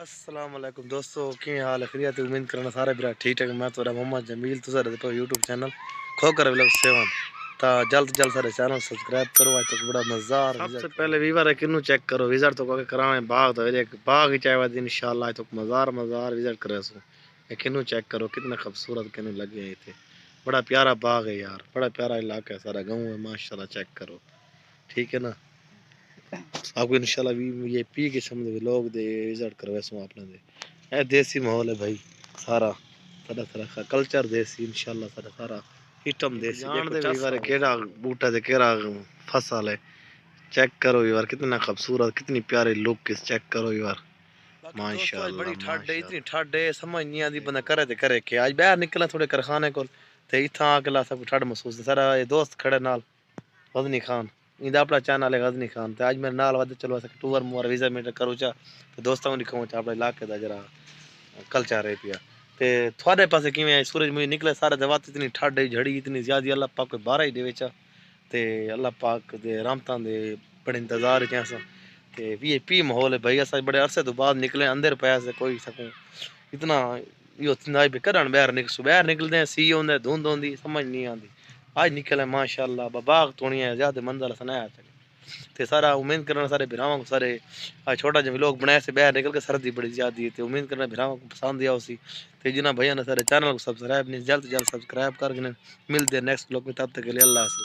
السلام علیکم دوستو، کی حال ہے؟ خیریت؟ امید کرنا سارے برا ٹھیک ٹھاک۔ میں تو محمد جمیل تو سر تو یوٹیوب چینل کھوکر ولاگ 7 تا جلد سارے چینل سبسکرائب کرو۔ آج تک بڑا مزار سب سے پہلے ویور ہے کنو چیک کرو وزٹ تو کرانے باغ تو ایک باغ ہی چاہے ود انشاءاللہ آج تک مزار وزٹ کرے سو یہ کنو چیک کرو کتنا خوبصورت کنو لگے ہیں تھے۔ بڑا پیارا باغ ہے یار، بڑا پیارا علاقہ ہے، سارا گاؤں ہے ماشاءاللہ۔ چیک کرو ٹھیک ہے نا؟ آپ کو انشاءاللہ یہ پی کے سمجھ لوگ دے وزٹ کروے سو آپ نے دے اے دیسی ماحول ہے بھائی، سارا سارا کلچر دیسی انشاءاللہ، سارا سسٹم دیسی۔ جان دے ویوار کیڑا بوٹا تے کیڑا فصل ہے، چیک کرو یار کتنا خوبصورت، کتنی پیاری لک اس چیک کرو یار ماشاءاللہ۔ بڑی ٹھڈ ہے، اتنی ٹھڈ ہے سمجھ نہیں آتی بندہ کرے تے کرے کہ آج باہر نکلنا تھوڑے کارخانے کو تے ایتھاں آ کے لا سب ٹھڈ محسوس ہے۔ سارا دوست کھڑے نال غزنی خان ایندا اپنا چینل ہے غزنی خان تے اج میرے نال ود چلو اسا ٹور مور ویزا میٹ کرو چا تے دوستاں نوں دکھاؤں چا اپنے علاقے دا جرا کلچر ہے پیا تے تھوڑے پاسے کیویں ہے؟ سورج مجھے نکلے سارے دوات اتنی ٹھڈ ہے، جھڑی اتنی زیادہ، اللہ پاک کوئی بارہ ہی دے وچا تے اللہ پاک دے رحمتاں دے بڑے انتظار وچ اساں تے وی آئی پی ماحول ہے بھائی۔ اسا بڑے عرصے تو بعد نکلے اندر پیا سے کوئی سکوں اتنا یہ نہ بھی کرن باہر نکلدے ہیں سی ہوندا دھند ہوندی سمجھ نہیں آندی۔ آج نکلے ماشاءاللہ باغ تونی زیادہ منظر سنایا تے سارا امید کرنا سارے بھراواں کو سارے چھوٹا جا ولاگ بنایا سے باہر نکل کے سردی بڑی زیادہ ہے تے امید کرنا بھراواں کو پسند آیا اسی تے جنہاں بھائیاں نے سارے چینل کو سبسکرائب نہیں جلد سبسکرائب کر کے ملتے ہیں نیکسٹ ولاگ میں، تب تک کے لیے اللہ حافظ۔